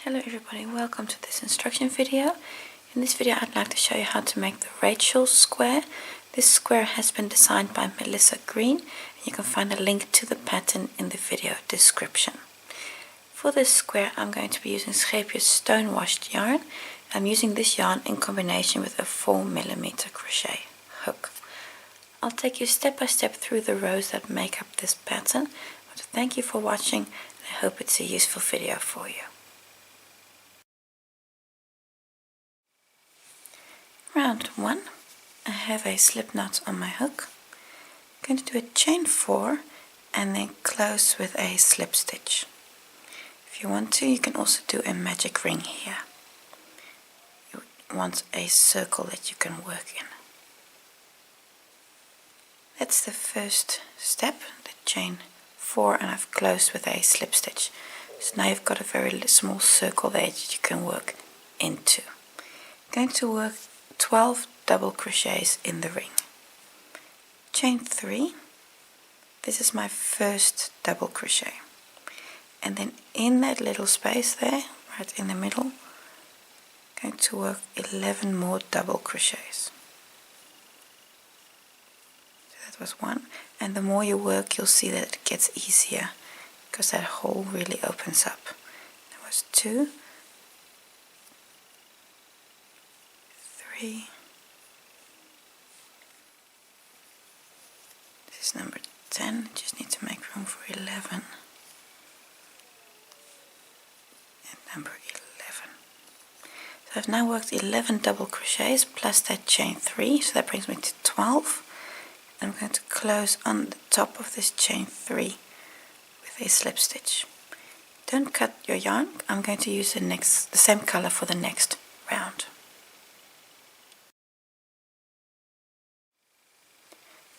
Hello everybody, welcome to this instruction video. In this video I'd like to show you how to make the Rachel square. This square has been designed by Melissa Green and you can find a link to the pattern in the video description. For this square I'm going to be using Scheepjes stone washed yarn. I'm using this yarn in combination with a 4mm crochet hook. I'll take you step by step through the rows that make up this pattern. I want to thank you for watching and I hope it's a useful video for you. Round 1, I have a slip knot on my hook. I'm going to do a chain 4 and then close with a slip stitch. If you want to, you can also do a magic ring here. You want a circle that you can work in. That's the first step, the chain 4, and I've closed with a slip stitch. So now you've got a very small circle there that you can work into. I'm going to work 12 double crochets in the ring. Chain 3, this is my first double crochet, and then in that little space there, right in the middle, I'm going to work 11 more double crochets. So that was 1, and the more you work you'll see that it gets easier because that hole really opens up. That was 2, 3, this is number 10, just need to make room for 11, and number 11. So I've now worked 11 double crochets plus that chain 3, so that brings me to 12. I'm going to close on the top of this chain 3 with a slip stitch. Don't cut your yarn, I'm going to use the same color for the next round.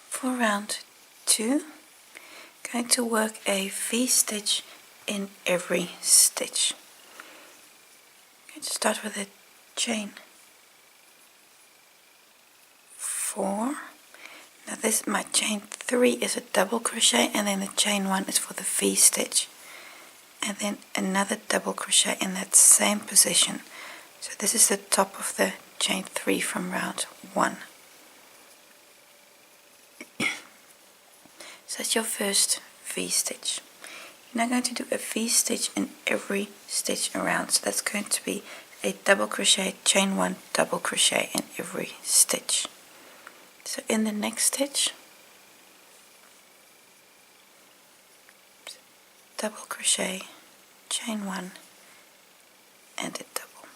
For round 2, I'm going to work a V-stitch in every stitch. I'm going to start with a chain 4. Now this, my chain 3 is a double crochet, and then the chain 1 is for the V-stitch. And then another double crochet in that same position. So this is the top of the chain 3 from round 1. So that's your first V-stitch. You're now going to do a V-stitch in every stitch around. So that's going to be a double crochet, chain 1, double crochet in every stitch. So in the next stitch, double crochet, chain 1, and a double.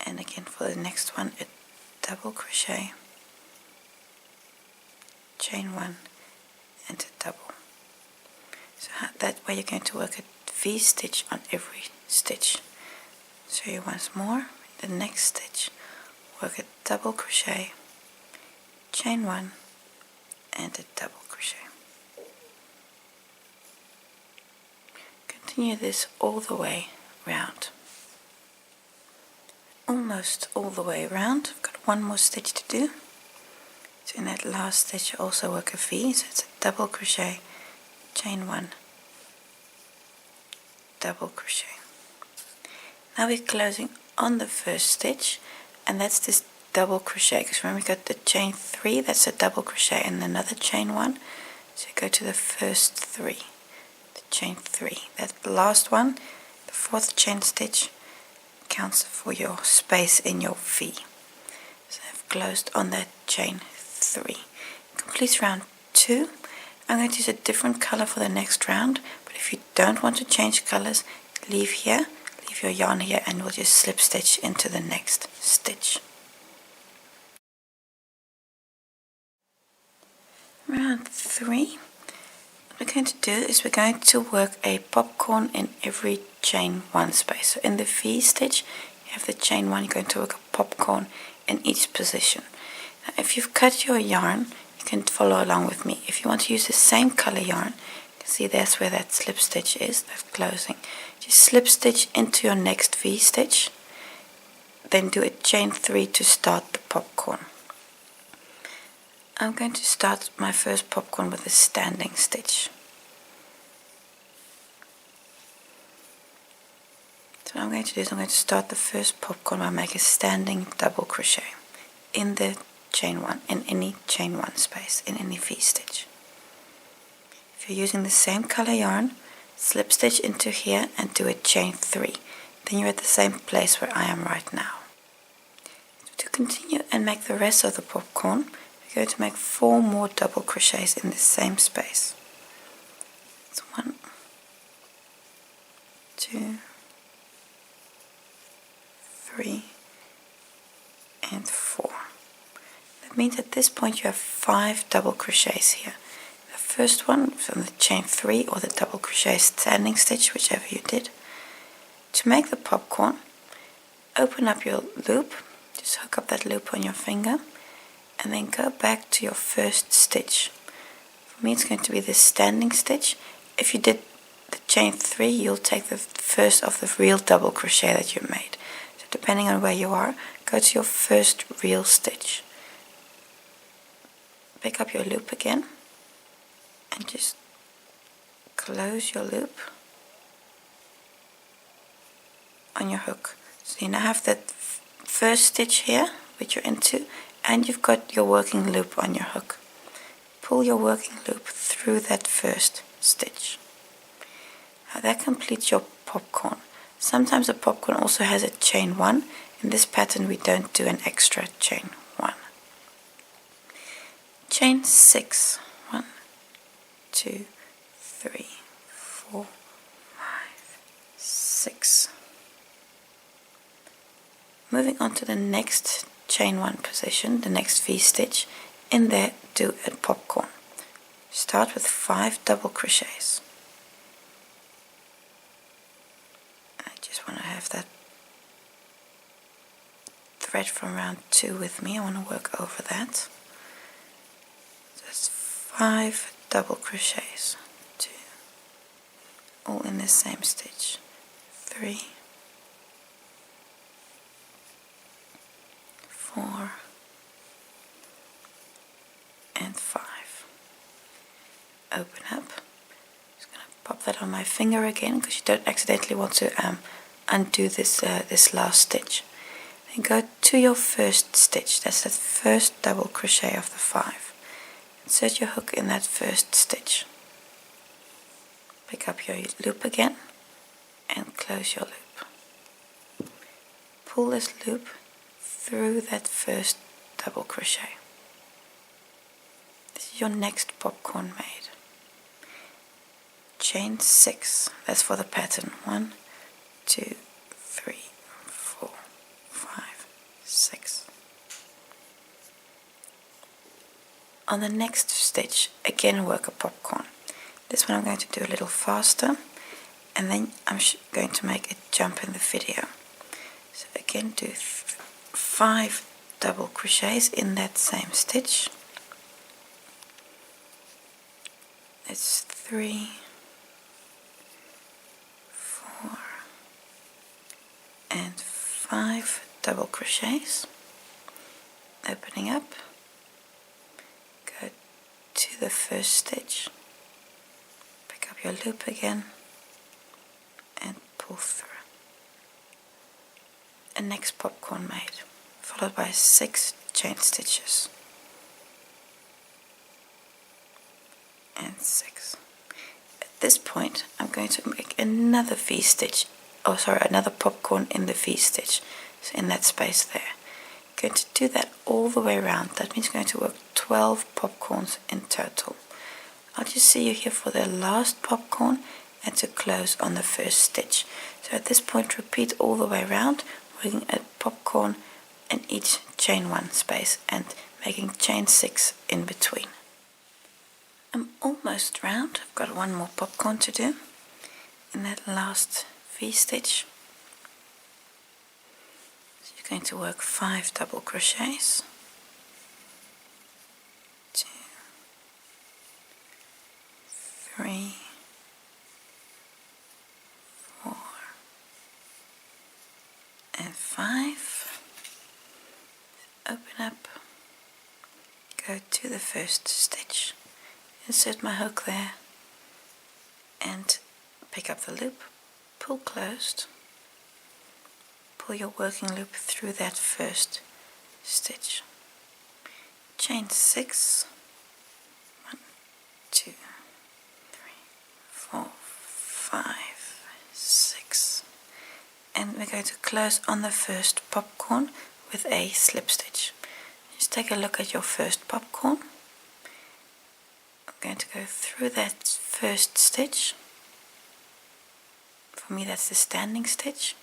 And again for the next one, a double crochet, chain 1, and a double. So that way you're going to work a V-stitch on every stitch. Show you once more. The next stitch, work a double crochet, chain 1, and a double crochet. Continue this all the way round. Almost all the way around. I've got one more stitch to do. So in that last stitch you also work a V, so it's a double crochet, chain 1, double crochet. Now we're closing on the first stitch, and that's this double crochet, because remember we got the chain 3, that's a double crochet and another chain 1. So you go to the first 3, the chain 3. That last one, the 4th chain stitch, counts for your space in your V. So I've closed on that chain 3. Completes round 2. I'm going to use a different color for the next round, but if you don't want to change colors, leave here, leave your yarn here, and we'll just slip stitch into the next stitch. Round 3, what we're going to do is we're going to work a popcorn in every chain 1 space. So in the V stitch, you have the chain 1, you're going to work a popcorn in each position. Now, if you've cut your yarn, you can follow along with me. If you want to use the same color yarn, you can see that's where that slip stitch is, that closing. Just slip stitch into your next V stitch, then do a chain 3 to start the popcorn. I'm going to start my first popcorn with a standing stitch. So what I'm going to do is I'm going to start the first popcorn by making a standing double crochet in the chain 1, in any chain 1 space, in any V-stitch. If you're using the same color yarn, slip stitch into here and do a chain 3. Then you're at the same place where I am right now. To continue and make the rest of the popcorn, we're going to make 4 more double crochets in the same space. It's 1, 2, 3, and 4. That means at this point you have 5 double crochets here. The first one from the chain 3 or the double crochet standing stitch, whichever you did. To make the popcorn, open up your loop, just hook up that loop on your finger, and then go back to your first stitch. For me it's going to be this standing stitch. If you did the chain 3, you'll take the first of the real double crochet that you made. So depending on where you are, go to your first real stitch. Pick up your loop again and just close your loop on your hook. So you now have that first stitch here which you're into, and you've got your working loop on your hook. Pull your working loop through that first stitch. Now that completes your popcorn. Sometimes a popcorn also has a chain 1. In this pattern we don't do an extra chain 1. Chain 6. 1, 2, 3, 4, 5, 6. Moving on to the next chain 1 position, the next V-stitch. In there, do a popcorn. Start with 5 double crochets. I just want to have that thread from round 2 with me. I want to work over that. So it's 5 double crochets. 2, all in the same stitch. 3, 4, and 5. Open up. Just going to pop that on my finger again because you don't accidentally want to undo this this last stitch. Then go to your first stitch. That's the first double crochet of the 5. Insert your hook in that first stitch. Pick up your loop again and close your loop. Pull this loop through that first double crochet. This is your next popcorn made. Chain 6, that's for the pattern. 1, 2, 3, 4, 5, 6. On the next stitch, again work a popcorn. This one I'm going to do a little faster, and then I'm going to make a jump in the video. So again do 5 double crochets in that same stitch. It's 3, 4, and 5 double crochets. Opening up, go to the first stitch, pick up your loop again, and pull through. A next popcorn made, followed by 6 chain stitches. And 6. At this point I'm going to make another V-stitch, another popcorn in the V-stitch, so in that space there. I'm going to do that all the way around. That means I'm going to work 12 popcorns in total. I'll just see you here for the last popcorn and to close on the first stitch. So at this point repeat all the way around, working a popcorn in each chain 1 space and making chain 6 in between. I'm almost round. I've got one more popcorn to do in that last V-stitch. So you're going to work 5 double crochets. 2, 3, 4, and 5. Open up, go to the first stitch. Insert my hook there and pick up the loop, pull closed, pull your working loop through that first stitch. Chain 6, 1, 2, 3, 4, 5, 6, and we're going to close on the first popcorn with a slip stitch. Just take a look at your first popcorn. I'm going to go through that first stitch. For me that's the standing stitch.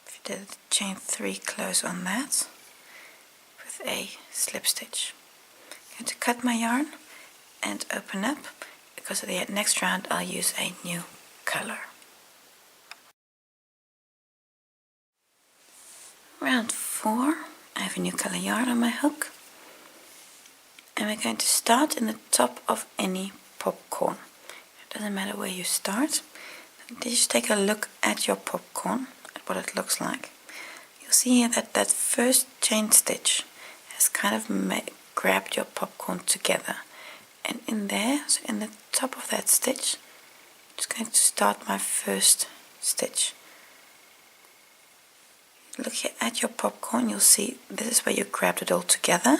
If you did chain 3, close on that with a slip stitch. I'm going to cut my yarn and open up, because the next round I'll use a new color. Round 4, I have a new color yarn on my hook, and we're going to start in the top of any popcorn. It doesn't matter where you start. Just take a look at your popcorn, at what it looks like. You'll see here that that first chain stitch has kind of grabbed your popcorn together, and in there, so in the top of that stitch, I'm just going to start my first stitch. Look here at your popcorn, you'll see this is where you grabbed it all together,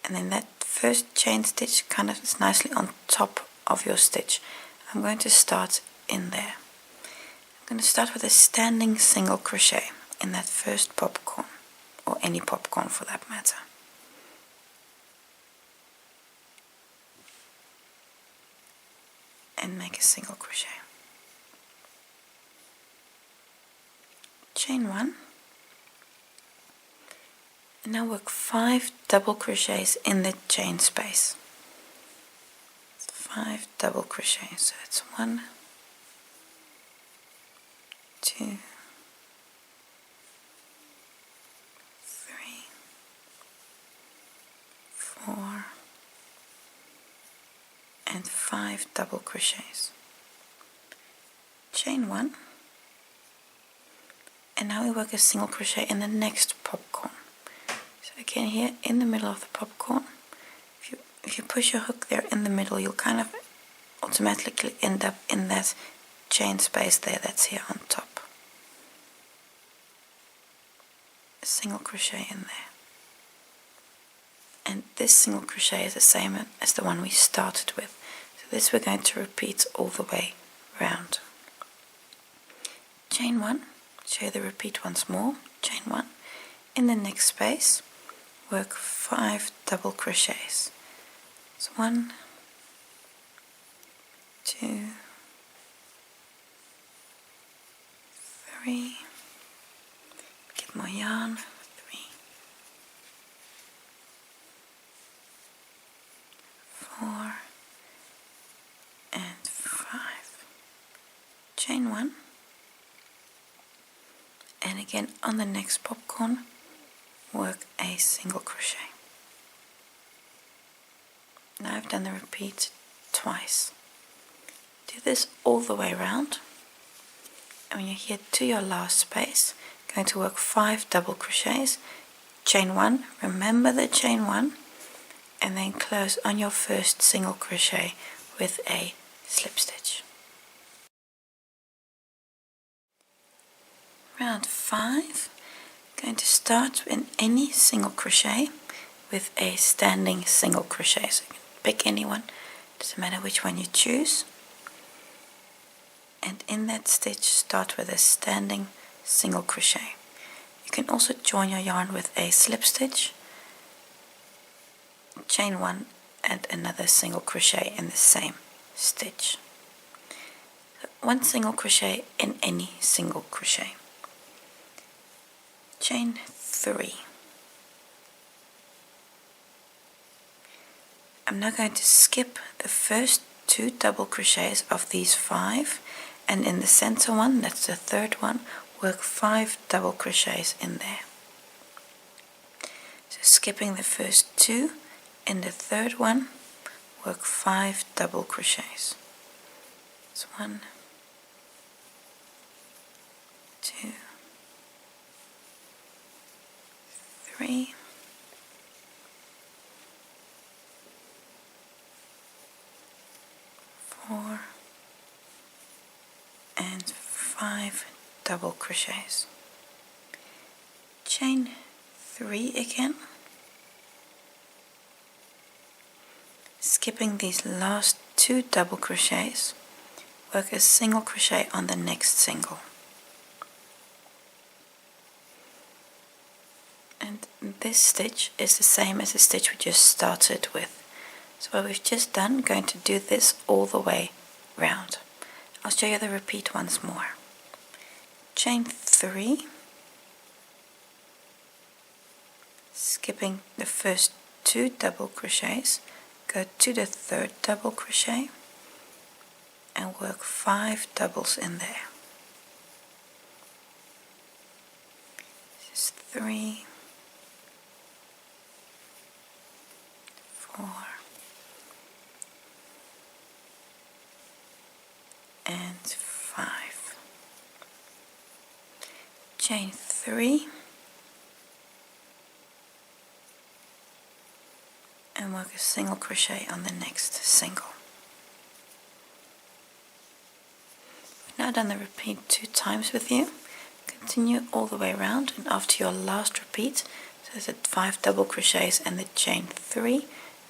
and then that first chain stitch kind of is nicely on top of your stitch. I'm going to start in there. I'm going to start with a standing single crochet in that first popcorn, or any popcorn for that matter. And make a single crochet. Chain 1, and now work 5 double crochets in the chain space. 5 double crochets, so it's 1, 2, 3, 4, and 5 double crochets. Chain 1, and now we work a single crochet in the next popcorn. So again here in the middle of the popcorn, if you push your hook there in the middle, you'll kind of automatically end up in that chain space there that's here on top. A single crochet in there. And this single crochet is the same as the one we started with. So this we're going to repeat all the way round. Chain 1, show you the repeat once more. Chain 1, in the next space, work 5 double crochets. So 1, 2, 3, get more yarn, 3, 4, and 5. Chain 1, and again on the next popcorn, work a single crochet. Now I've done the repeat twice. Do this all the way around, and when you get to your last space, going to work 5 double crochets, chain 1, remember the chain 1, and then close on your first single crochet with a slip stitch. Round 5, going to start in any single crochet with a standing single crochet. So you can pick any one, doesn't matter which one you choose. And in that stitch, start with a standing single crochet. You can also join your yarn with a slip stitch, chain 1, and another single crochet in the same stitch. So 1 single crochet in any single crochet. Chain 3. I'm now going to skip the first 2 double crochets of these 5, and in the center one, that's the third one, work 5 double crochets in there. So skipping the first 2, in the third one, work 5 double crochets. It's 1, 2, 3, 4, and 5 double crochets. chain 3 again, skipping these last 2 double crochets, work a single crochet on the next single. And this stitch is the same as the stitch we just started with. So what we've just done, we're going to do this all the way round. I'll show you the repeat once more. Chain 3, skipping the first 2 double crochets, go to the 3rd double crochet and work 5 doubles in there. This is 3, 4, and 5. Chain 3 and work a single crochet on the next single. I've now done the repeat 2 times with you. Continue all the way around, and after your last repeat, so there's 5 double crochets and the chain 3,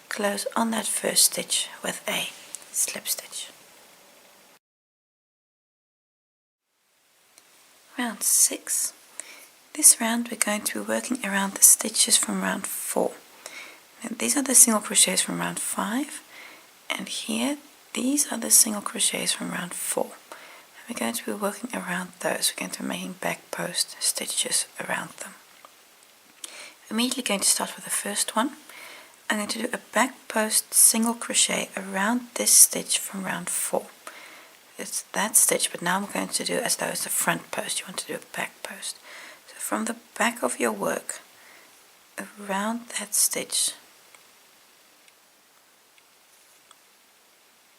close on that first stitch with a slip stitch. Round 6. This round we're going to be working around the stitches from round 4. Now, these are the single crochets from round 5, and here these are the single crochets from round 4. And we're going to be working around those. We're going to be making back post stitches around them. Immediately going to start with the first one. I'm going to do a back post single crochet around this stitch from round 4. It's that stitch, but now I'm going to do it as though it's a front post. You want to do a back post. So from the back of your work, around that stitch,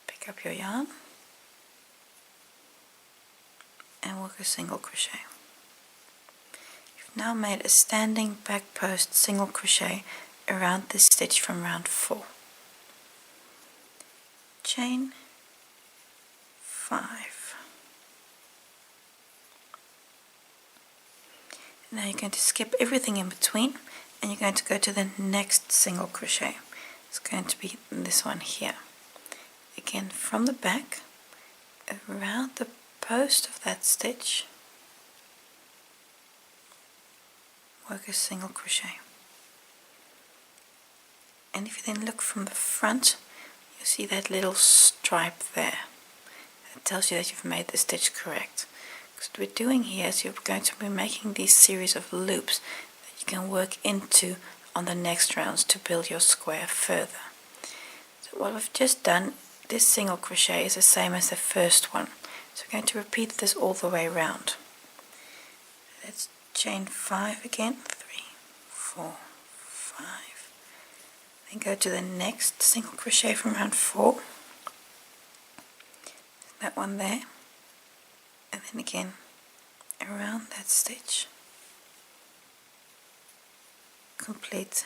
pick up your yarn and work a single crochet. You've now made a standing back post single crochet around this stitch from round 4. Chain 5. Now you're going to skip everything in between and you're going to go to the next single crochet. It's going to be this one here. Again, from the back, around the post of that stitch, work a single crochet. And if you then look from the front, you see that little stripe there. It tells you that you've made the stitch correct. Because what we're doing here is you're going to be making these series of loops that you can work into on the next rounds to build your square further. So what we've just done, this single crochet is the same as the first one. So we're going to repeat this all the way around. Let's chain 5 again. 3, 4, 5. Then go to the next single crochet from round 4. That one there, and then again around that stitch, complete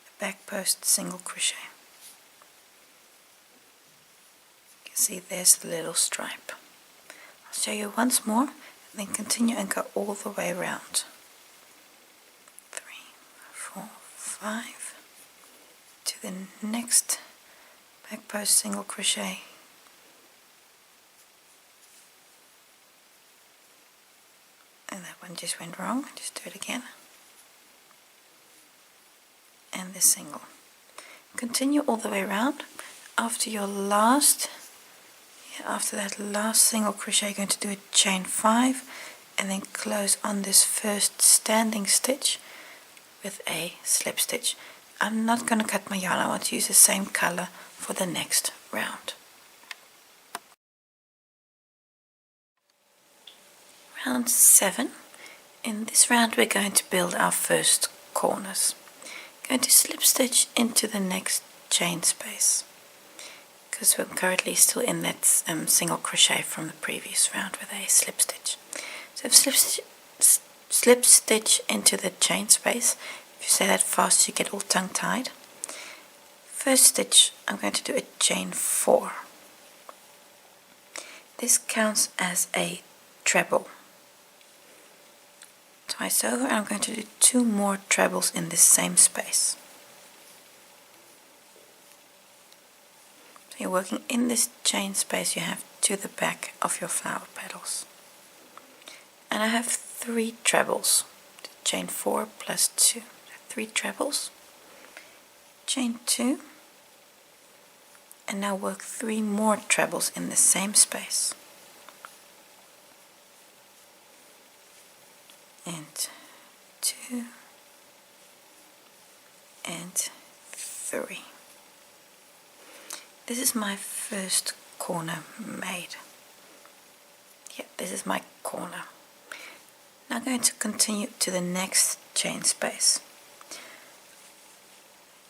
a back post single crochet. You can see there's the little stripe. I'll show you once more and then continue and go all the way around. 3, 4, 5 to the next back post single crochet. And that one just went wrong. Just do it again. And the single. Continue all the way around. After your last, after that last single crochet, you're going to do a chain 5 and then close on this first standing stitch with a slip stitch. I'm not going to cut my yarn. I want to use the same color for the next round. Round 7. In this round we're going to build our first corners. Going to slip stitch into the next chain space because we're currently still in that single crochet from the previous round with a slip stitch. So slip stitch into the chain space. If you say that fast you get all tongue tied. First stitch I'm going to do a chain 4. This counts as a treble. twice over, and I'm going to do 2 more trebles in the same space. So you're working in this chain space you have to the back of your flower petals. And I have 3 trebles. Chain 4 plus 2. 3 trebles. Chain 2. And now work 3 more trebles in the same space. And 2 and 3. This is my first corner made. Yeah, this is my corner. Now I'm going to continue to the next chain space.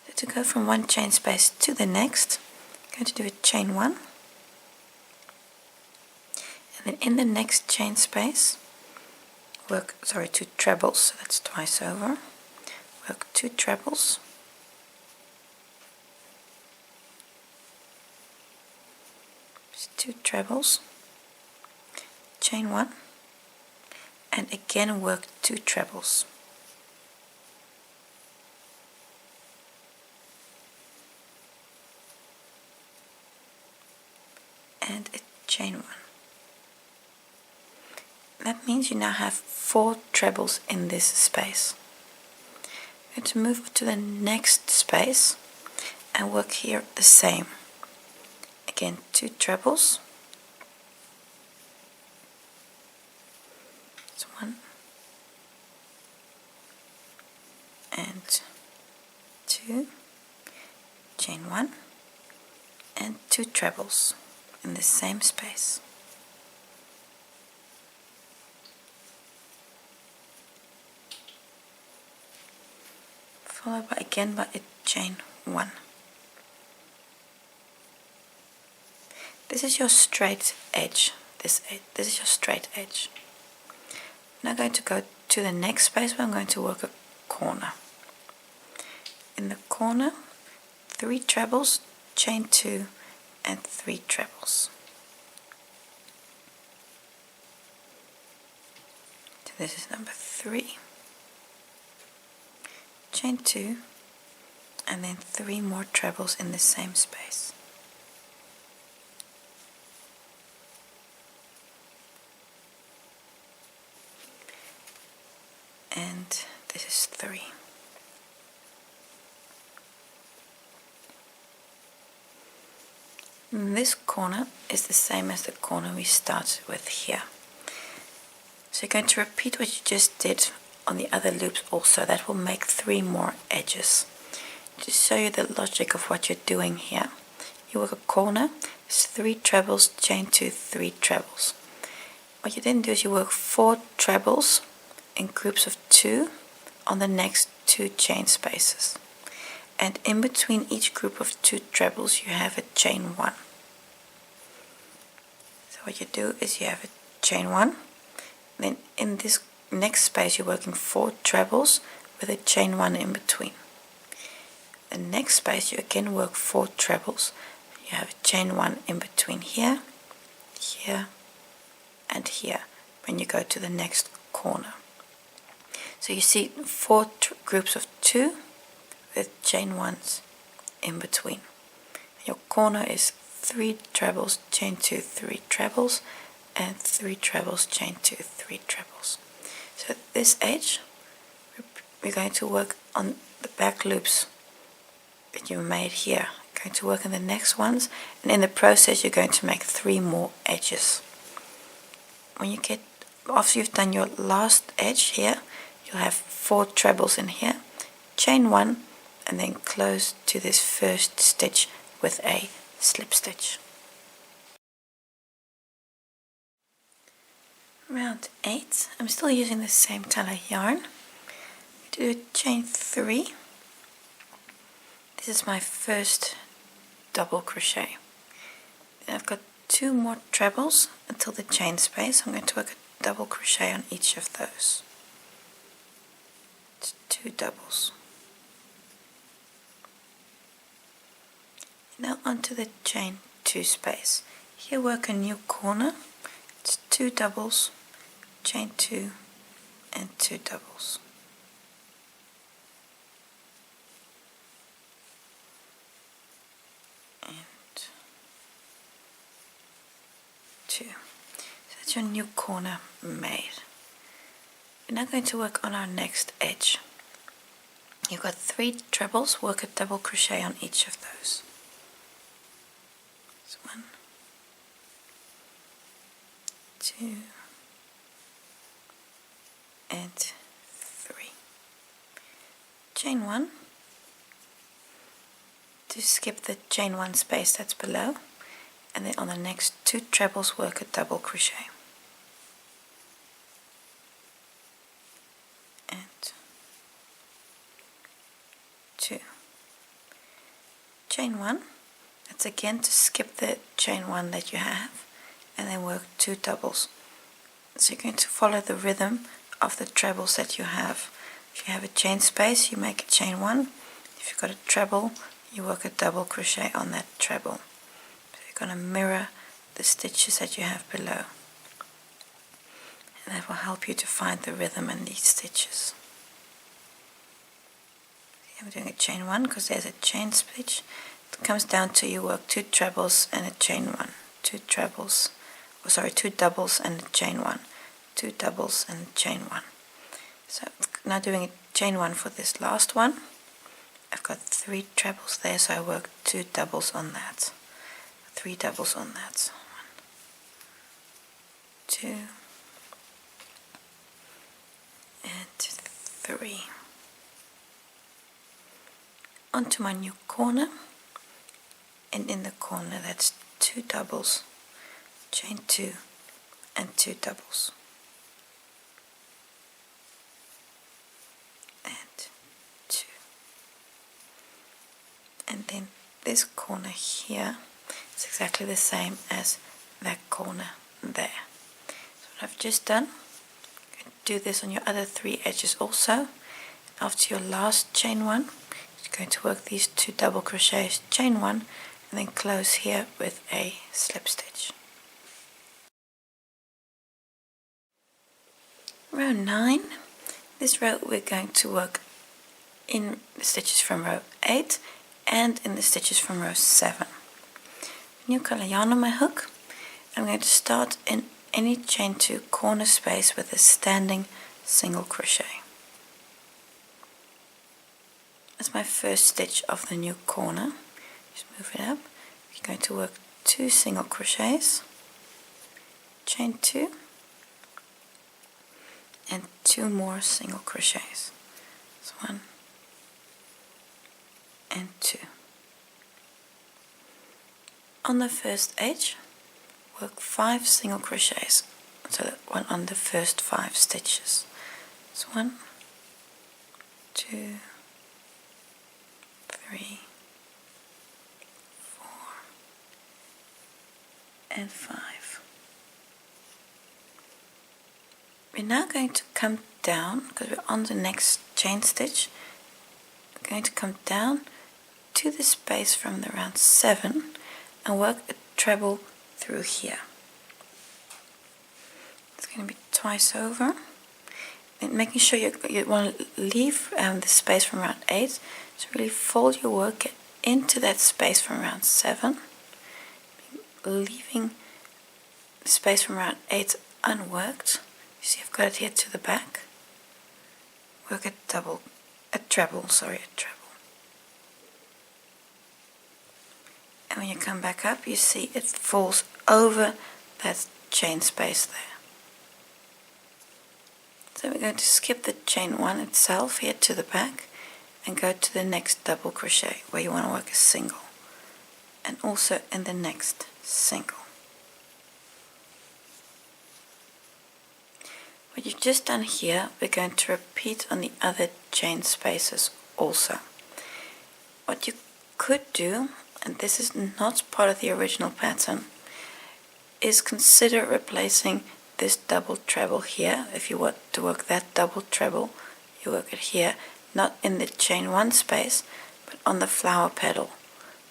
So to go from one chain space to the next, I'm going to do a chain 1. And then in the next chain space, work 2 trebles, so that's twice over. Work 2 trebles. Just 2 trebles. Chain 1. And again work 2 trebles. And a chain 1. That means you now have 4 trebles in this space. I'm going to move to the next space and work here the same. Again 2 trebles. That's 1 and 2, chain 1 and 2 trebles in the same space. Followed by again by a chain 1. This is your straight edge. This is your straight edge. Now I'm going to go to the next space where I'm going to work a corner. In the corner, 3 trebles, chain 2 and 3 trebles. So this is number 3. Chain 2 and then 3 more trebles in the same space. And this is 3. And this corner is the same as the corner we started with here. So you're going to repeat what you just did on the other loops also. That will make 3 more edges. To show you the logic of what you're doing here, you work a corner, it's 3 trebles, chain 2, 3 trebles. What you then do is you work 4 trebles in groups of 2 on the next 2 chain spaces. And in between each group of 2 trebles you have a chain 1. So what you do is you have a chain 1, then in this next space you're working 4 trebles with a chain 1 in between. The next space you again work 4 trebles. You have a chain 1 in between here, here and here when you go to the next corner. So you see 4 groups of 2 with chain 1s in between. Your corner is 3 trebles, chain 2, 3 trebles and 3 trebles, chain 2, 3 trebles. So this edge we're going to work on the back loops that you made here. You're going to work on the next ones, and in the process you're going to make 3 more edges. When you get, after you've done your last edge here, you'll have 4 trebles in here, chain 1 and then close to this first stitch with a slip stitch. Round 8, I'm still using the same color yarn. Do a chain 3. This is my first double crochet. Then I've got 2 more trebles until the chain space. I'm going to work a double crochet on each of those. It's 2 doubles. Now onto the chain 2 space. Here work a new corner. It's 2 doubles, chain 2 and 2 doubles. And 2. So that's your new corner made. We're now going to work on our next edge. You've got 3 trebles, work a double crochet on each of those. So 1, 2, and 3. Chain 1 to skip the chain 1 space that's below, and then on the next 2 trebles work a double crochet. And 2. Chain 1, that's again to skip the chain 1 that you have, and then work 2 doubles. So you're going to follow the rhythm of the trebles that you have. If you have a chain space, you make a chain 1. If you've got a treble, you work a double crochet on that treble. So you're going to mirror the stitches that you have below, and that will help you to find the rhythm in these stitches. I'm doing a chain 1 because there's a chain stitch. It comes down to you work 2 trebles and a chain 1, 2 trebles, 2 doubles and a chain 1, 2 doubles and a chain 1. So now doing a chain 1 for this last one. I've got 3 trebles there, so I work 2 doubles on that, 3 doubles on that. 1, 2, and 3. Onto my new corner, and in the corner that's 2 doubles, chain 2 and 2 doubles, and 2, and then this corner here is exactly the same as that corner there. So what I've just done, you can do this on your other 3 edges also. After your last chain 1, you're going to work these 2 double crochets, chain 1, and then close here with a slip stitch. Row 9. This row we're going to work in the stitches from row 8 and in the stitches from row 7. New color yarn on my hook. I'm going to start in any chain 2 corner space with a standing single crochet. That's my first stitch of the new corner. Just move it up. You're going to work 2 single crochets, chain 2, and 2 more single crochets. So 1 and 2. On the first edge, work 5 single crochets, so that one on the first 5 stitches. So 1, 2, 3, 4, and 5. We're now going to come down, because we're on the next chain stitch, we're going to come down to the space from the round 7 and work a treble through here. It's going to be twice over, and making sure you want to leave the space from round 8, so really fold your work into that space from round 7, leaving the space from round 8 unworked. You see I've got it here to the back. Work a treble. And when you come back up, you see it falls over that chain space there. So we're going to skip the chain 1 itself here to the back and go to the next double crochet where you want to work a single, and also in the next single. What you've just done here, we're going to repeat on the other chain spaces also. What you could do, and this is not part of the original pattern, is consider replacing this double treble here. If you want to work that double treble, you work it here, not in the chain 1 space, but on the flower petal.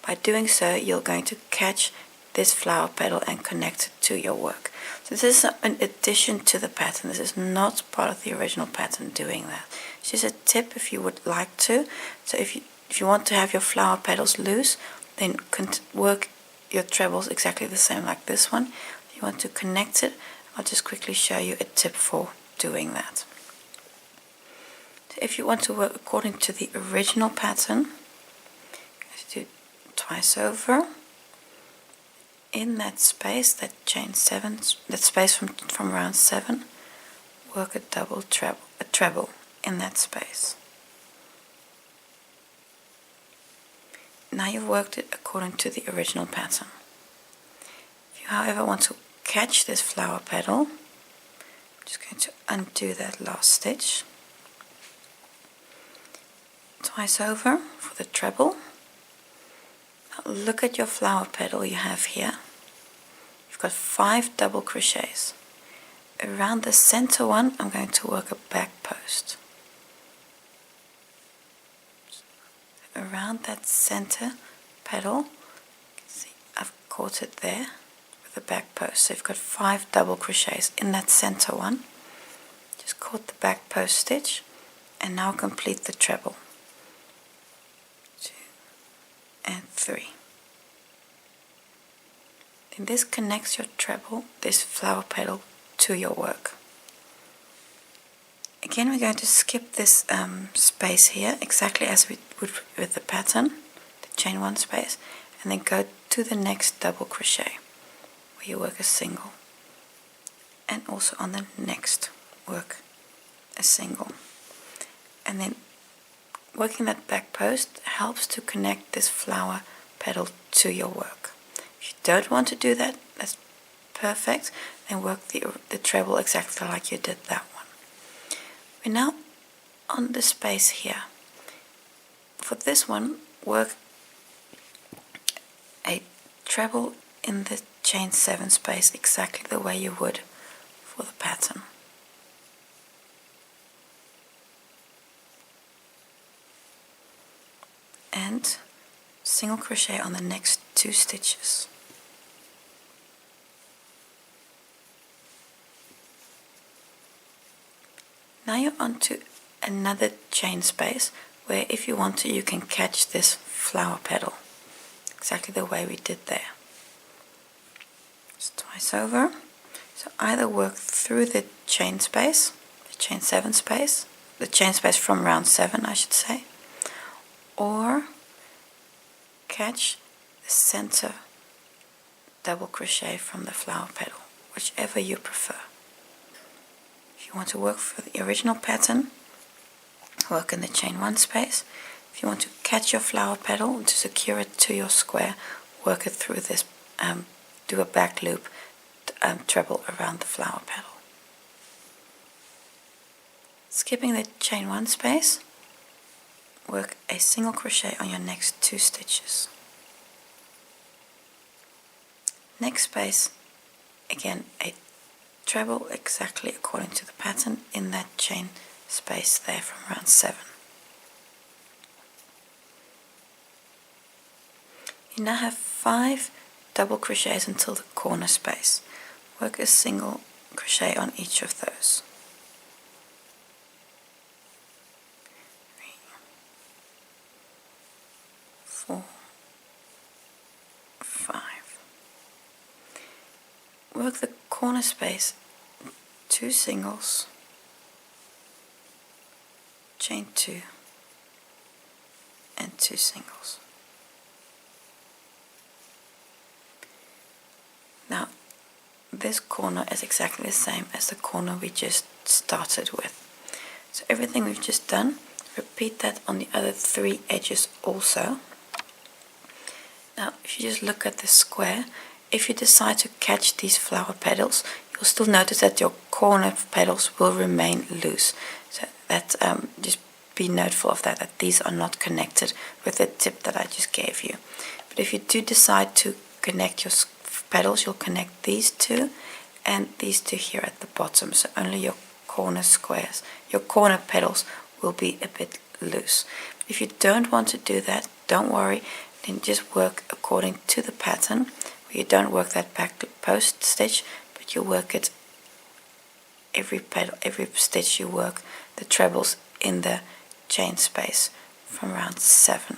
By doing so, you're going to catch this flower petal and connect it to your work. So This is an addition to the pattern. This is not part of the original pattern doing that. It's just a tip if you would like to. So if you want to have your flower petals loose, then work your trebles exactly the same like this one. If you want to connect it, I'll just quickly show you a tip for doing that. So if you want to work according to the original pattern, you do twice over. In that space, that chain 7, that space from round 7, work a treble in that space. Now you've worked it according to the original pattern. If you, however, want to catch this flower petal, I'm just going to undo that last stitch. Twice over for the treble. Now look at your flower petal you have here. You've got 5 double crochets. Around the center one, I'm going to work a back post. Around that center petal, you can see I've caught it there with the back post. So you've got 5 double crochets in that center one. Just caught the back post stitch, and now complete the treble. 2 and 3. Then this connects your treble, this flower petal, to your work. Again, we're going to skip this space here, exactly as we would with the pattern, the chain 1 space, and then go to the next double crochet, where you work a single, and also on the next work a single. And then working that back post helps to connect this flower petal to your work. If you don't want to do that, that's perfect, then work the treble exactly like you did that one. We're now on the space here. For this one, work a treble in the chain 7 space exactly the way you would for the pattern. And single crochet on the next 2 stitches. Now you're onto another chain space where if you want to you can catch this flower petal exactly the way we did there. Just twice over. So either work through the chain space, the chain 7 space, the chain space from round 7 I should say, or catch the center double crochet from the flower petal, whichever you prefer. If you want to work for the original pattern, work in the chain 1 space. If you want to catch your flower petal to secure it to your square, work it through this, do a back loop, treble around the flower petal. Skipping the chain 1 space, work a single crochet on your next 2 stitches. Next space, again a treble exactly according to the pattern in that chain space there from round 7. You now have 5 double crochets until the corner space. Work a single crochet on each of those. 3, 4, 5. Work the corner space, 2 singles, chain 2 and 2 singles. Now this corner is exactly the same as the corner we just started with. So everything we've just done, repeat that on the other 3 edges also. Now if you just look at the square, if you decide to catch these flower petals, you'll still notice that your corner petals will remain loose. So that just be notified of that these are not connected with the tip that I just gave you. But if you do decide to connect your petals, you'll connect these 2 and these 2 here at the bottom. So only your corner squares, your corner petals will be a bit loose. If you don't want to do that, don't worry, then just work according to the pattern. You don't work that back post stitch, but but you work it every stitch you work the trebles in the chain space from round 7.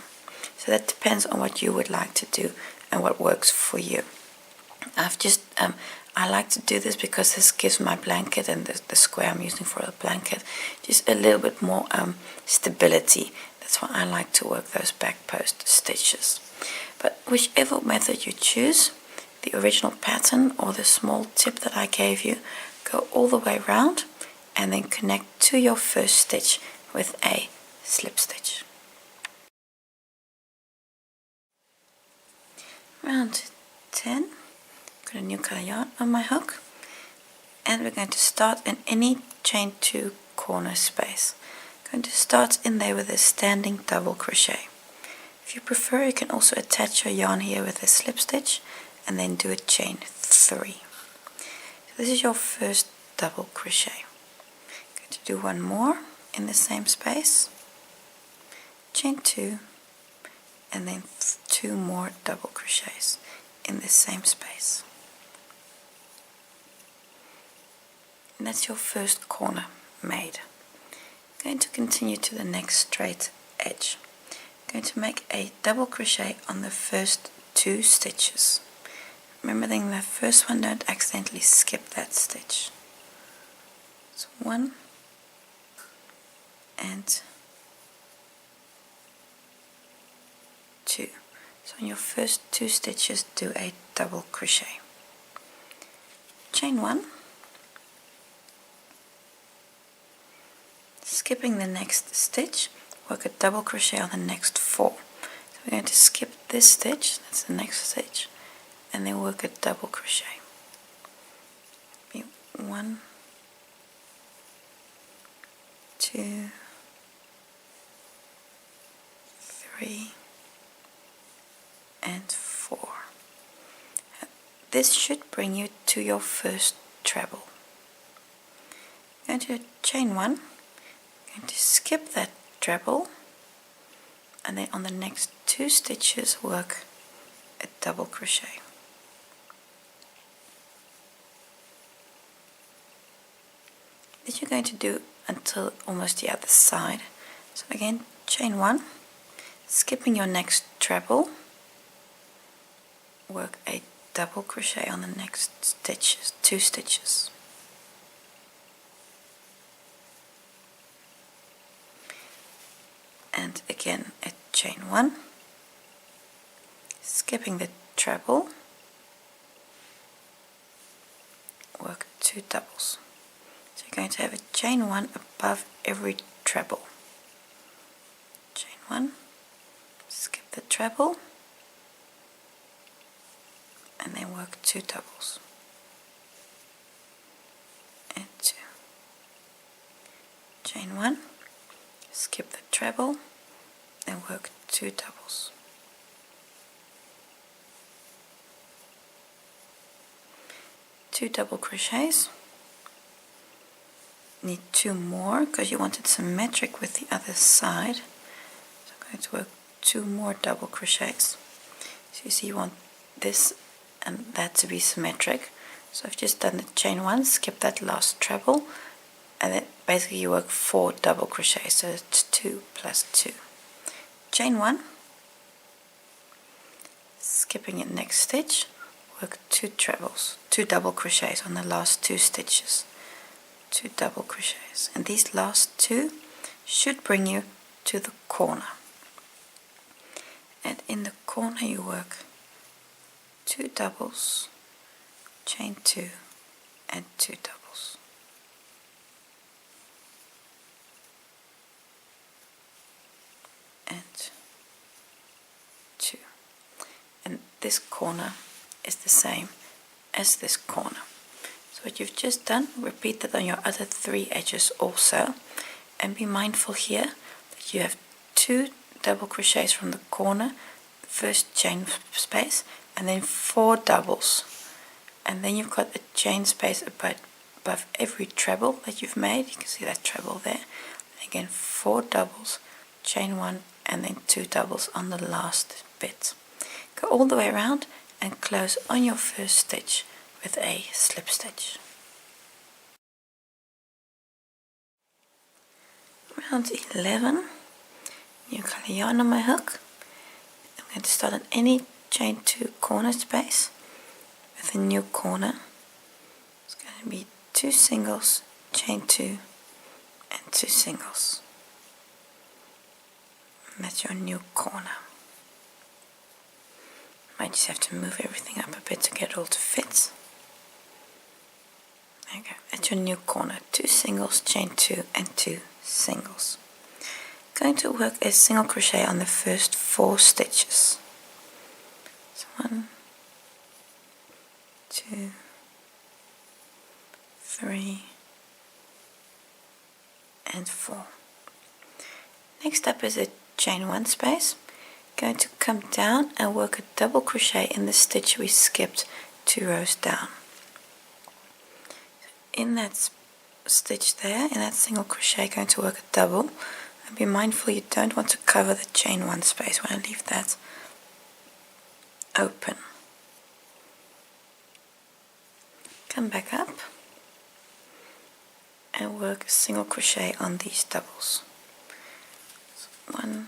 So that depends on what you would like to do and what works for you. I've just I like to do this because this gives my blanket and the square I'm using for a blanket just a little bit more stability. That's why I like to work those back post stitches. But whichever method you choose, the original pattern or the small tip that I gave you, go all the way around and then connect to your first stitch with a slip stitch. Round 10, got a new color yarn on my hook, and we're going to start in any chain 2 corner space. Going to start in there with a standing double crochet. If you prefer, you can also attach your yarn here with a slip stitch and then do a chain 3. So this is your first double crochet. Going to do one more in the same space, chain 2, and then 2 more double crochets in the same space. And that's your first corner made. Going to continue to the next straight edge. Going to make a double crochet on the first 2 stitches. Remembering the first one, don't accidentally skip that stitch. So 1 and 2. So on your first 2 stitches, do a double crochet. Chain 1. Skipping the next stitch, work a double crochet on the next 4. So we're going to skip this stitch, that's the next stitch, and then work a double crochet. 1, 2, 3, and 4. This should bring you to your first treble. Going to chain 1, going to skip that treble, and then on the next 2 stitches work a double crochet. This you're going to do until almost the other side. So again, chain 1, skipping your next treble, work a double crochet on the next stitches, 2 stitches. And again a chain 1, skipping the treble, work 2 doubles. So you're going to have a chain 1 above every treble. Chain 1, skip the treble, and then work 2 doubles. And 2. Chain 1, skip the treble, and work 2 doubles. Two double crochets. Need 2 more because you want it symmetric with the other side. So I'm going to work 2 more double crochets. So you see you want this and that to be symmetric. So I've just done the chain 1, skip that last treble, and then basically you work 4 double crochets, so it's 2 plus 2. Chain 1, skipping the next stitch, work 2 trebles, 2 double crochets on the last 2 stitches, 2 double crochets, and these last 2 should bring you to the corner. And in the corner you work 2 doubles, chain 2, and 2 doubles. And 2. And this corner is the same as this corner. So what you've just done, repeat that on your other 3 edges also, and be mindful here that you have 2 double crochets from the corner, first chain space, and then 4 doubles, and then you've got a chain space above every treble that you've made. You can see that treble there. And again, 4 doubles, chain 1, and then 2 doubles on the last bit. Go all the way around and close on your first stitch with a slip stitch. Round 11, new color yarn on my hook. I'm going to start on any chain 2 corner space with a new corner. It's going to be 2 singles, chain 2 and 2 singles. And that's your new corner. Might just have to move everything up a bit to get it all to fit. There you go. That's your new corner. 2 singles, chain 2 and 2 singles. Going to work a single crochet on the first 4 stitches. So 1, 2, 3 and 4. Next up is a chain 1 space. Going to come down and work a double crochet in the stitch we skipped 2 rows down. In that stitch there, in that single crochet, going to work a double, and be mindful you don't want to cover the chain 1 space. You want to leave that open. Come back up and work a single crochet on these doubles. So 1,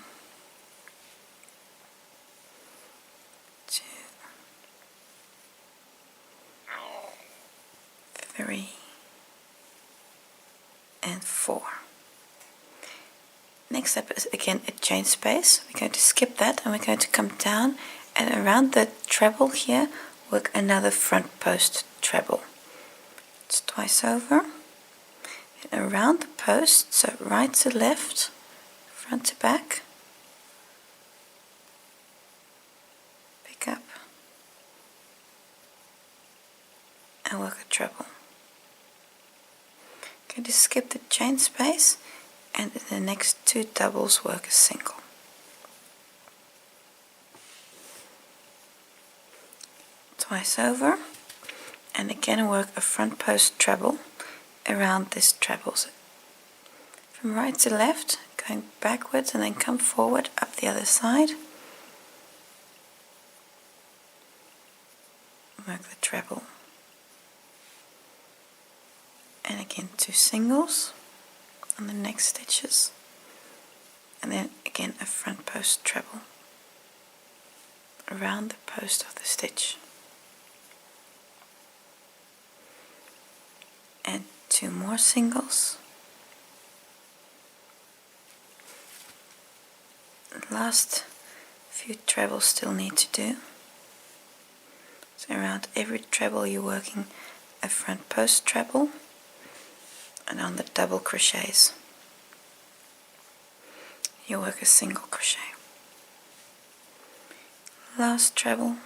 2, 3 and 4. Next up is again a chain space. We're going to skip that and we're going to come down and around the treble here work another front post treble. It's twice over and around the post, so right to left, front to back, pick up and work a treble. Going to skip the chain space and in the next 2 doubles work a single. Twice over and again work a front post treble around this treble. So from right to left, going backwards and then come forward up the other side. Work the treble. And again 2 singles on the next stitches. And then again a front post treble around the post of the stitch. And 2 more singles. The last few trebles still need to do. So around every treble you're working a front post treble, and on the double crochets you work a single crochet. Last treble,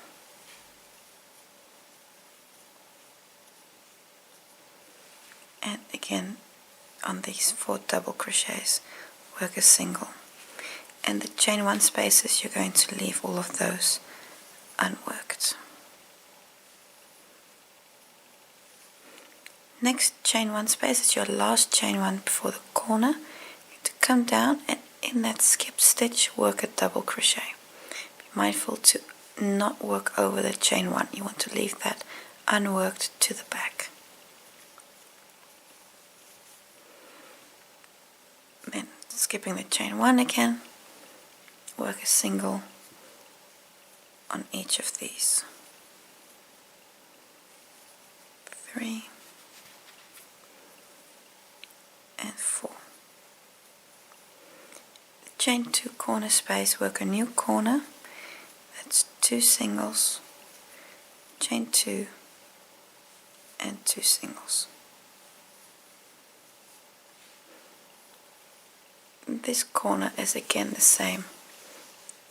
and again on these 4 double crochets work a single, and the chain 1 spaces you're going to leave all of those unworked. Next chain 1 space is your last chain 1 before the corner. You have to come down and in that skip stitch work a double crochet. Be mindful to not work over the chain 1. You want to leave that unworked to the back. Then skipping the chain 1 again, work a single on each of these. 3 and 4. The chain 2 corner space, work a new corner. That's 2 singles, chain 2 and 2 singles. This corner is again the same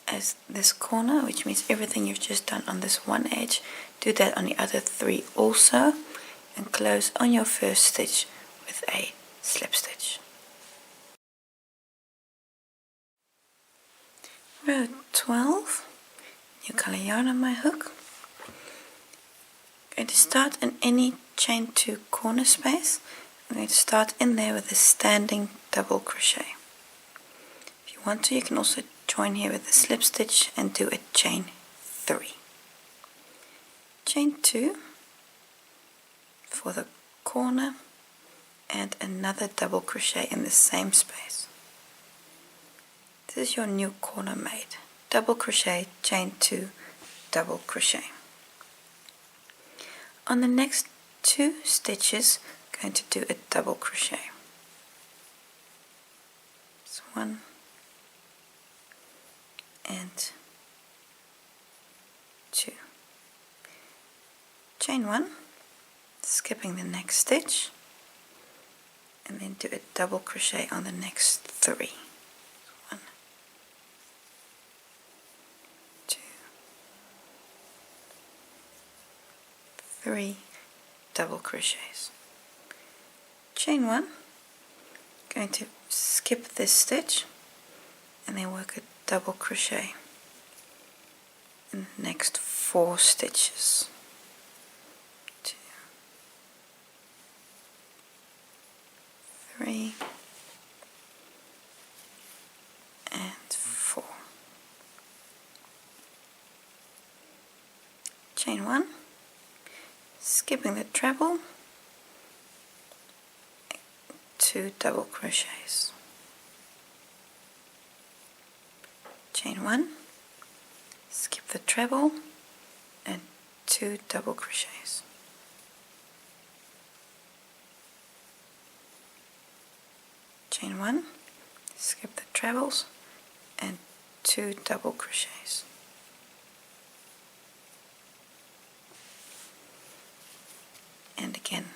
as this corner, which means everything you've just done on this one edge, do that on the other 3 also, and close on your first stitch with a slip stitch. Row 12, new color yarn on my hook. I'm going to start in any chain 2 corner space. I'm going to start in there with a standing double crochet. If you want to, you can also join here with a slip stitch and do a chain 3. Chain 2, for the corner and another double crochet in the same space. This is your new corner made. Double crochet, chain 2, double crochet. On the next 2 stitches, I'm going to do a double crochet. So 1 and 2. Chain 1, skipping the next stitch, and then do a double crochet on the next 3. 1, 2, 3 double crochets. Chain 1, going to skip this stitch and then work a double crochet in the next 4 stitches. 2, 3 and 4. Chain 1, skipping the treble, 2 double crochets. Chain 1, skip the treble and 2 double crochets. Chain 1, skip the trebles and 2 double crochets. And again,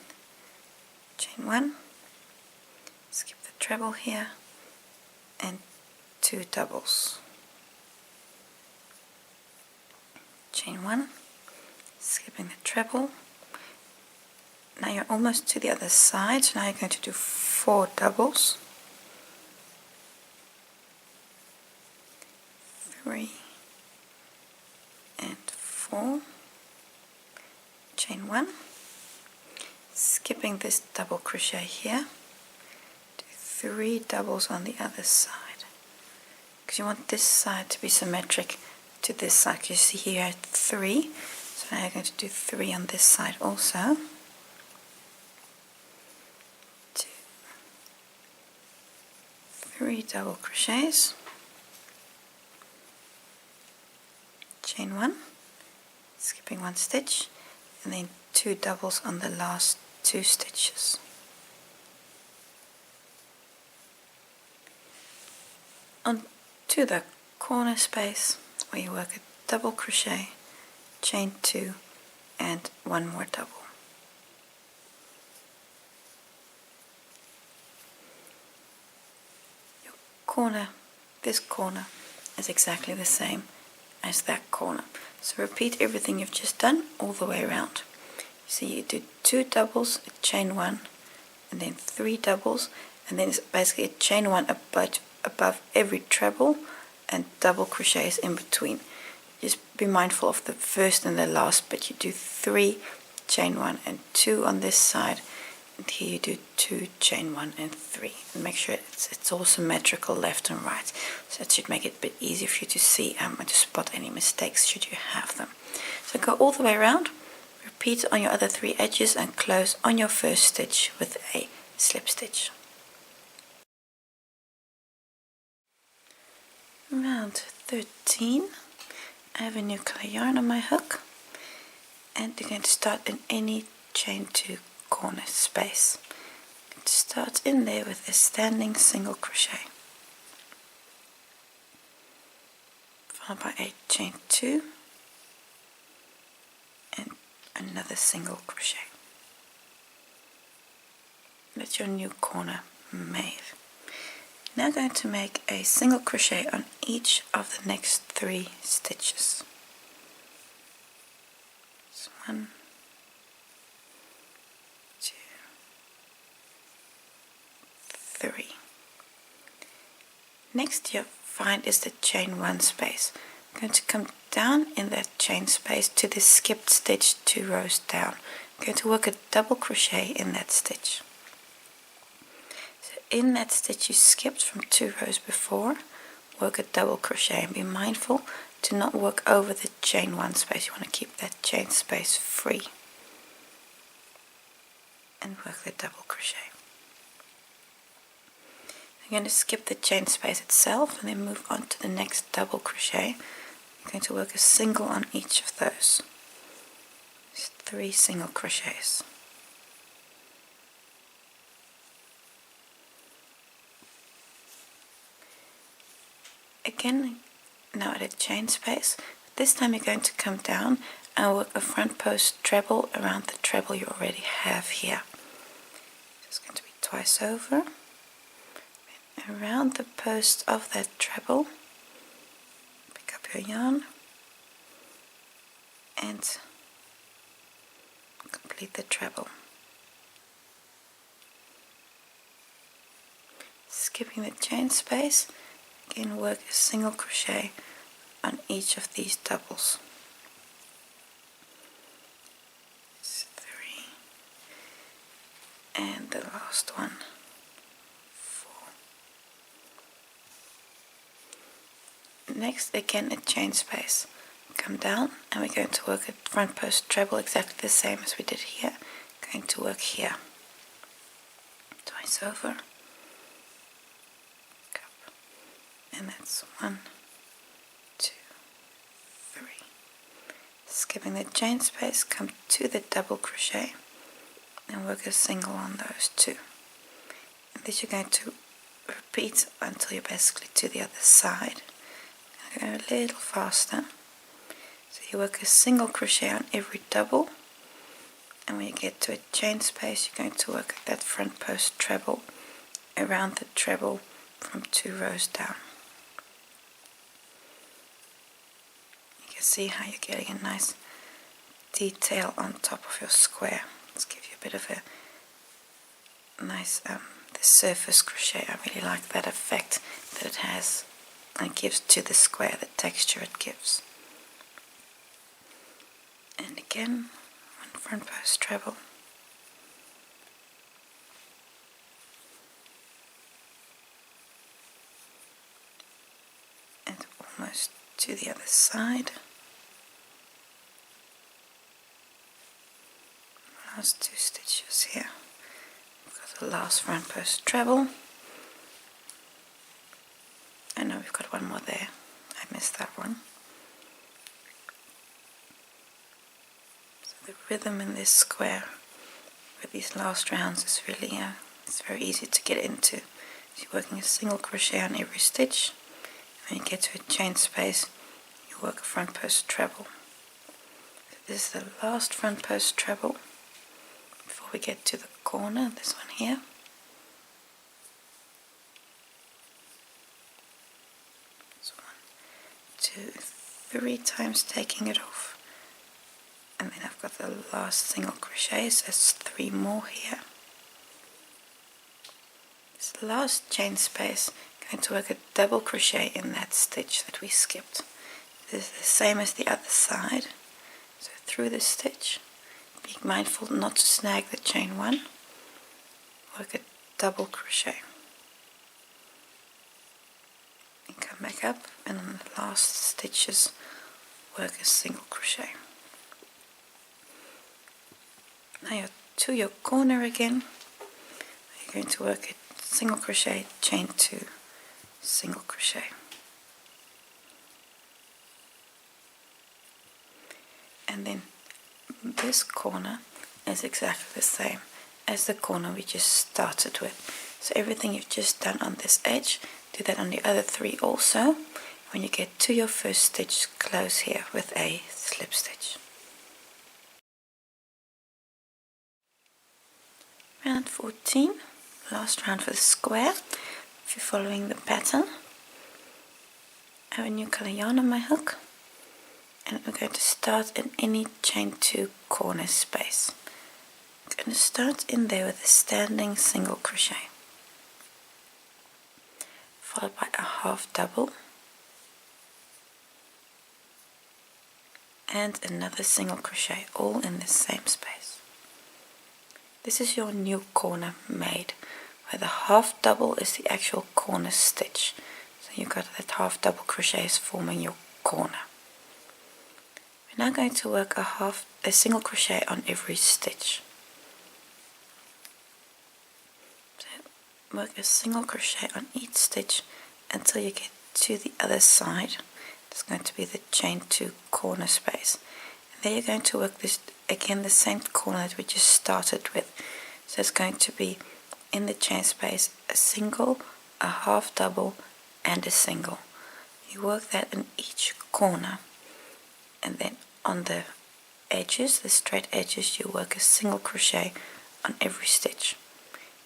chain 1, skip the treble here and 2 doubles. Chain 1, skipping the treble. Now you're almost to the other side, so now you're going to do 4 doubles. 3 and 4. Chain 1, skipping this double crochet here, do 3 doubles on the other side, because you want this side to be symmetric to this side. You see here 3, so now you're going to do 3 on this side also. 2, 3 double crochets. Chain 1, skipping 1 stitch, and then 2 doubles on the last 2 stitches. On to the corner space where you work a double crochet, chain 2 and 1 more double. Your corner, this corner is exactly the same as that corner. So repeat everything you've just done all the way around. So you do 2 doubles, a chain 1, and then 3 doubles, and then it's basically a chain 1 above every treble and double crochets in between. Just be mindful of the first and the last bit. You do 3, chain 1 and 2 on this side, and here you do 2, chain 1 and 3. And make sure it's all symmetrical left and right. So that should make it a bit easier for you to see and to spot any mistakes should you have them. So go all the way around, repeat on your other 3 edges and close on your first stitch with a slip stitch. Round 13, I have a new color yarn on my hook, and you're going to start in any chain 2 corner space. Start in there with a standing single crochet, followed by a chain 2 and another single crochet. That's your new corner made. Now going to make a single crochet on each of the next 3 stitches. So 1, 2, 3. Next you'll find is the chain 1 space. I'm going to come down in that chain space to the skipped stitch 2 rows down. I'm going to work a double crochet in that stitch. In that stitch you skipped from 2 rows before, work a double crochet, and be mindful to not work over the chain 1 space. You want to keep that chain space free. and work the double crochet. I'm going to skip the chain space itself and then move on to the next double crochet. I'm going to work a single on each of those. Just 3 single crochets. Again, now at a chain space. This time you're going to come down and work a front post treble around the treble you already have here. So it's going to be twice over. And around the post of that treble, pick up your yarn and complete the treble. Skipping the chain space, again work a single crochet on each of these doubles. 3 and the last one, 4. Next, again a chain space. Come down and we're going to work a front post treble exactly the same as we did here. Going to work here. Twice over. And that's 1, 2, 3. Skipping the chain space, come to the double crochet and work a single on those 2. And this you're going to repeat until you're basically to the other side. Go a little faster. So you work a single crochet on every double, and when you get to a chain space you're going to work that front post treble around the treble from 2 rows down. See how you're getting a nice detail on top of your square. Let's give you a bit of a nice the surface crochet. I really like that effect that it has and it gives to the square, the texture it gives. And again, one front post treble. And almost to the other side. Last 2 stitches here. We've got the last front post treble. I know we've got one more there. I missed that one. So the rhythm in this square with these last rounds is really, it's very easy to get into. So you're working a single crochet on every stitch. When you get to a chain space, you work a front post treble. So this is the last front post treble. Before we get to the corner, this one here. So 1, 2, 3 times taking it off. And then I've got the last single crochet, so there's 3 more here. This last chain space, I'm going to work a double crochet in that stitch that we skipped. This is the same as the other side. So through this stitch, be mindful not to snag the chain 1, work a double crochet, and come back up, and on the last stitches work a single crochet. Now you're to your corner again, you're going to work a single crochet, chain 2, single crochet. And then this corner is exactly the same as the corner we just started with. So everything you've just done on this edge, do that on the other 3 also. When you get to your first stitch, close here with a slip stitch. Round 14, last round for the square. If you're following the pattern, I have a new color yarn on my hook. And we're going to start in any chain 2 corner space. I'm going to start in there with a standing single crochet, followed by a half double and another single crochet, all in the same space. This is your new corner made, where the half double is the actual corner stitch. So you've got that half double crochets forming your corner. We're now going to work a single crochet on every stitch. work a single crochet on each stitch until you get to the other side. It's going to be the chain 2 corner space. And there you're going to work this again, the same corner that we just started with. So it's going to be in the chain space a single, a half double, and a single. You work that in each corner, and then on the edges, the straight edges, you work a single crochet on every stitch.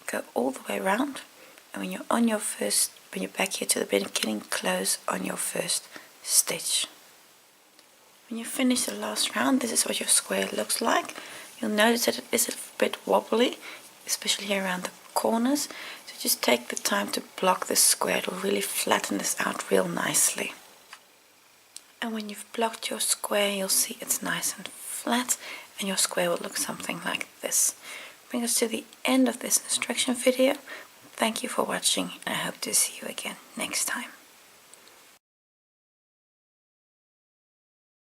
Go all the way around, and when you're on your first, when you're back here to the beginning, close on your first stitch. When you finish the last round, this is what your square looks like. You'll notice that it is a bit wobbly, especially here around the corners. So just take the time to block the square. It'll really flatten this out real nicely. And when you've blocked your square, you'll see it's nice and flat, and your square will look something like this. Bring us to the end of this instruction video. Thank you for watching, and I hope to see you again next time.